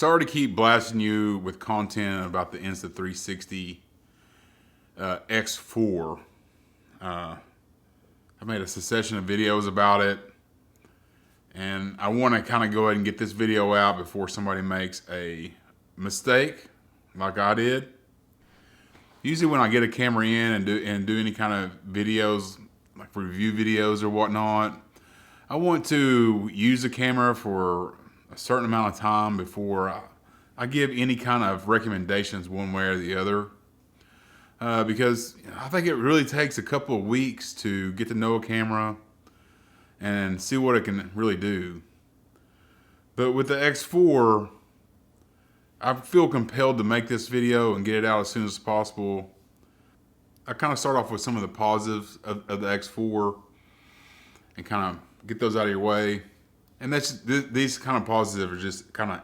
Sorry to keep blasting you with content about the Insta 360 X4. I made a succession of videos about it, and I want to kind of go ahead and get this video out before somebody makes a mistake like I did. Usually when I get a camera in and do any kind of videos, like review videos or whatnot, I want to use the camera for a certain amount of time before I give any kind of recommendations one way or the other. Because I think it really takes a couple of weeks to get to know a camera and see what it can really do. But with the X4, I feel compelled to make this video and get it out as soon as possible. I kind of start off with some of the positives of the X4 and kind of get those out of your way. And these kind of positives are just kind of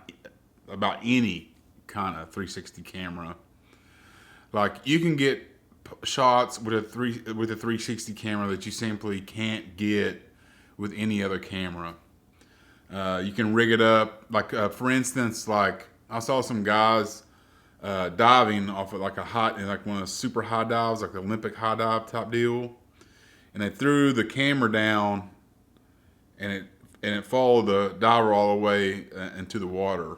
about any kind of 360 camera. Like, you can get shots with a 360 camera that you simply can't get with any other camera. You can rig it up, like for instance, like I saw some guys diving off of like one of those super high dives, like the Olympic high dive type deal, and they threw the camera down, and it followed the diver all the way into the water.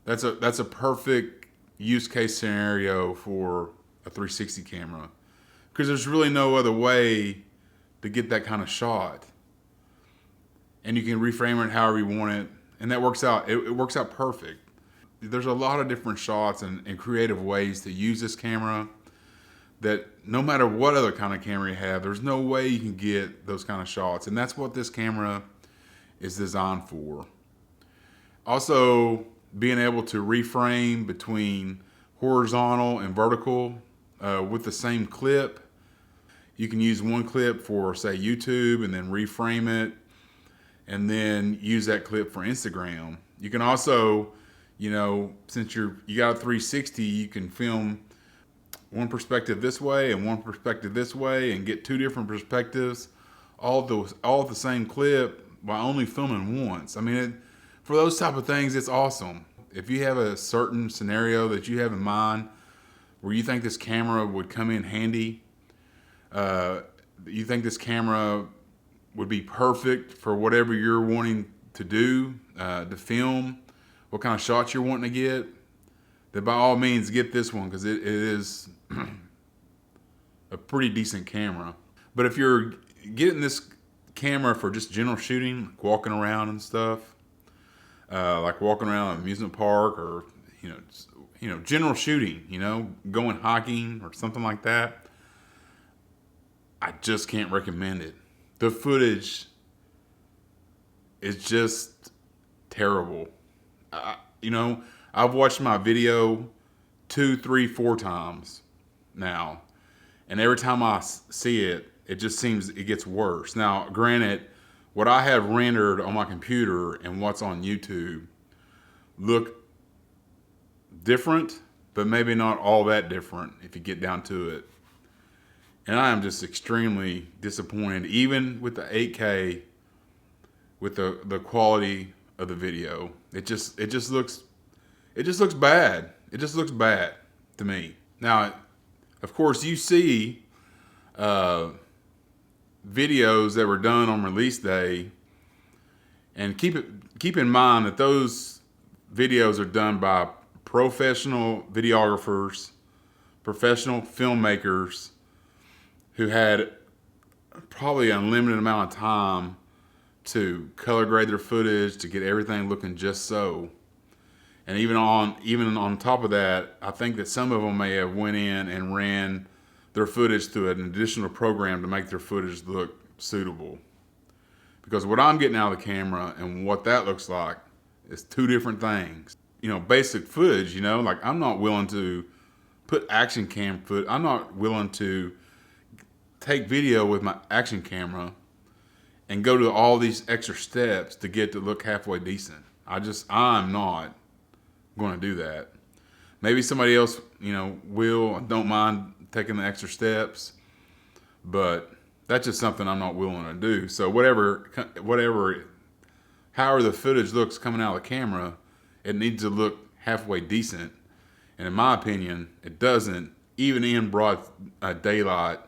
That's a perfect use case scenario for a 360 camera, because there's really no other way to get that kind of shot, and you can reframe it however you want it, and that works out. It works out perfect. There's a lot of different shots and creative ways to use this camera that no matter what other kind of camera you have, there's no way you can get those kind of shots, and that's what this camera is designed for. Also, being able to reframe between horizontal and vertical with the same clip. You can use one clip for, say, YouTube, and then reframe it, and then use that clip for Instagram. You can also, since you got a 360, you can film one perspective this way and one perspective this way, and get two different perspectives, all the same clip, by only filming once. I mean, for those type of things, it's awesome. If you have a certain scenario that you have in mind where you think this camera would come in handy, you think this camera would be perfect for whatever you're wanting to do, to film, what kind of shots you're wanting to get, then by all means get this one, because it is a pretty decent camera. But if you're getting this camera for just general shooting, like walking around and stuff, like walking around an amusement park, or general shooting, going hiking or something like that, I just can't recommend it. The footage is just terrible. I've watched my video 2, 3, 4 times now, and every time I see it, it just seems it gets worse. Now, granted, what I have rendered on my computer and what's on YouTube look different, but maybe not all that different if you get down to it. And I am just extremely disappointed, even with the 8K, with the quality of the video. It just looks bad. It just looks bad to me. Now, of course, you see videos that were done on release day, and keep in mind that those videos are done by professional videographers, professional filmmakers who had probably an unlimited amount of time to color grade their footage to get everything looking just so. And even on top of that, I think that some of them may have went in and ran their footage through an additional program to make their footage look suitable. Because what I'm getting out of the camera and what that looks like is two different things. Basic footage, like, I'm not willing to put action cam footage. I'm not willing to take video with my action camera and go to all these extra steps to get to look halfway decent. I'm not going to do that. Maybe somebody else, will, don't mind taking the extra steps, but that's just something I'm not willing to do. So however the footage looks coming out of the camera it needs to look halfway decent. And in my opinion, it doesn't. Even in broad daylight,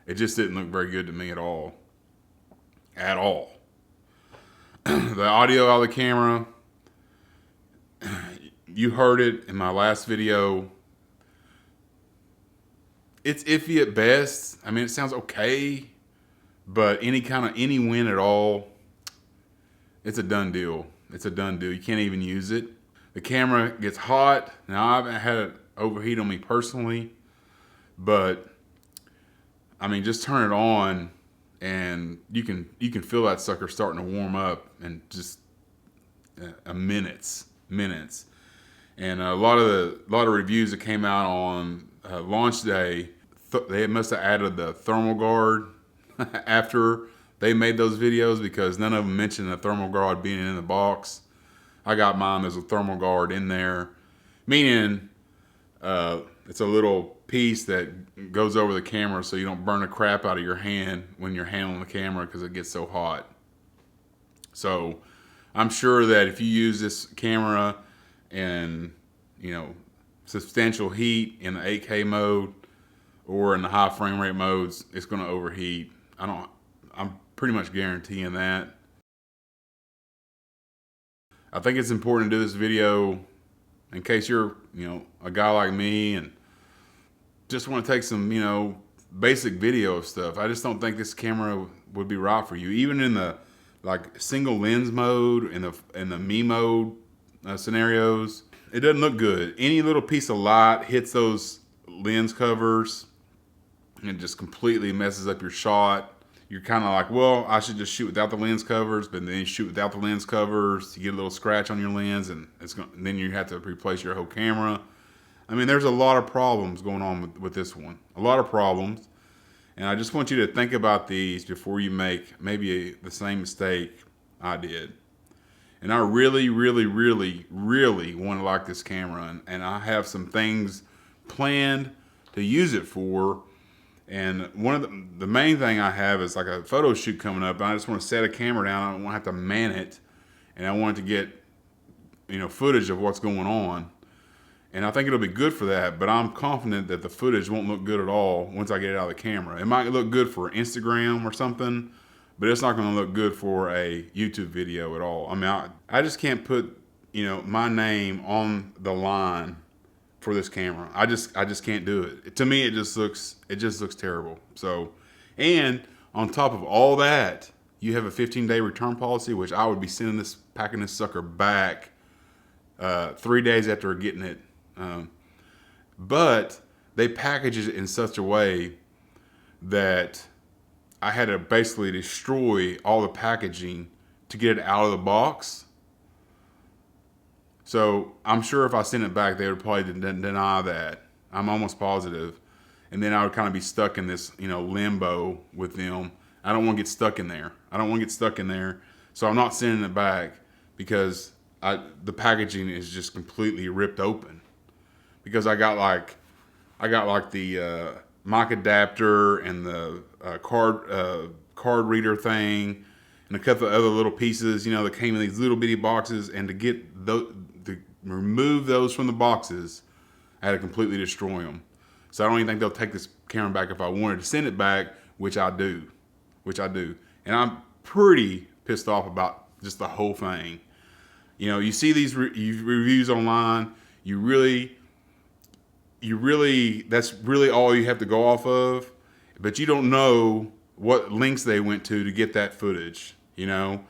it just didn't look very good to me at all. At all. The audio out of the camera, you heard it in my last video. It's iffy at best. I mean, it sounds okay, but any win at all, it's a done deal. It's a done deal. You can't even use it. The camera gets hot. Now, I haven't had it overheat on me personally, but I mean, just turn it on and you can feel that sucker starting to warm up in just minutes. And a lot of reviews that came out on launch day, they must have added the thermal guard after they made those videos, because none of them mentioned the thermal guard being in the box. I got mine. There's a thermal guard in there, meaning it's a little piece that goes over the camera so you don't burn the crap out of your hand when you're handling the camera because it gets so hot. So I'm sure that if you use this camera in, substantial heat in the 8K mode or in the high frame rate modes, it's going to overheat. I'm pretty much guaranteeing that. I think it's important to do this video in case you're, a guy like me and just want to take some, basic video of stuff. I just don't think this camera would be right for you. Even in the single lens mode, in the me mode scenarios, it doesn't look good. Any little piece of light hits those lens covers and it just completely messes up your shot. You're kind of like, well, I should just shoot without the lens covers, but then you shoot without the lens covers, you get a little scratch on your lens, and then you have to replace your whole camera. I mean, there's a lot of problems going on with this one. A lot of problems. And I just want you to think about these before you make maybe the same mistake I did. And I really, really, really, really want to like this camera. And I have some things planned to use it for. And one of the main thing I have is like a photo shoot coming up. And I just want to set a camera down. I don't want to have to man it. And I want it to get, footage of what's going on. And I think it'll be good for that, but I'm confident that the footage won't look good at all once I get it out of the camera. It might look good for Instagram or something, but it's not going to look good for a YouTube video at all. I mean, I just can't put, my name on the line for this camera. I just can't do it. To me, it just looks terrible. So, and on top of all that, you have a 15-day return policy, which I would be packing this sucker back 3 days after getting it. But they package it in such a way that I had to basically destroy all the packaging to get it out of the box. So I'm sure if I sent it back, they would probably deny that. I'm almost positive. And then I would kind of be stuck in this, limbo with them. I don't want to get stuck in there. So I'm not sending it back because the packaging is just completely ripped open. Because I got the mic adapter and the card reader thing and a couple of other little pieces, that came in these little bitty boxes. And to remove those from the boxes, I had to completely destroy them. So I don't even think they'll take this camera back if I wanted to send it back, which I do. And I'm pretty pissed off about just the whole thing. You see these reviews online, that's really all you have to go off of, but you don't know what links they went to get that footage, and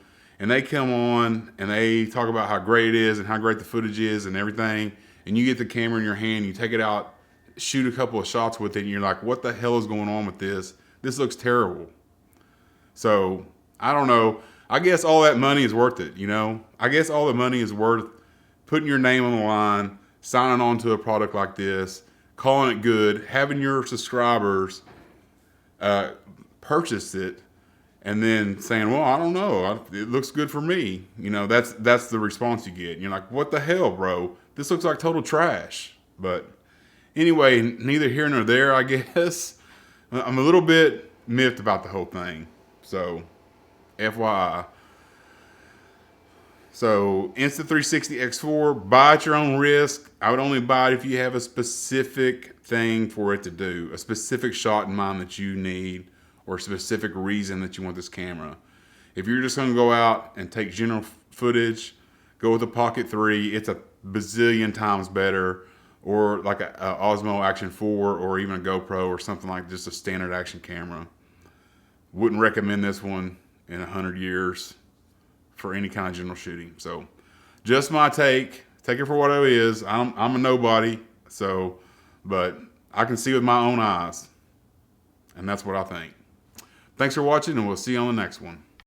they come on and they talk about how great it is and how great the footage is and everything, and you get the camera in your hand, you take it out, shoot a couple of shots with it, and you're like, what the hell is going on with this? This looks terrible. So, I don't know. I guess all that money is worth it, I guess all the money is worth putting your name on the line, signing on to a product like this, calling it good, having your subscribers purchase it, and then saying, well, I don't know, it looks good for me. That's the response you get. And you're like, what the hell, bro? This looks like total trash. But anyway, neither here nor there, I guess. I'm a little bit miffed about the whole thing. So, FYI. So Insta360 X4, buy at your own risk. I would only buy it if you have a specific thing for it to do, a specific shot in mind that you need, or a specific reason that you want this camera. If you're just going to go out and take general footage, go with the Pocket 3. It's a bazillion times better, or like a Osmo Action 4, or even a GoPro, or something like just a standard action camera. Wouldn't recommend this one in 100 years for any kind of general shooting. So just my take. Take it for what it is. I'm a nobody, but I can see with my own eyes, and that's what I think. Thanks for watching, and we'll see you on the next one.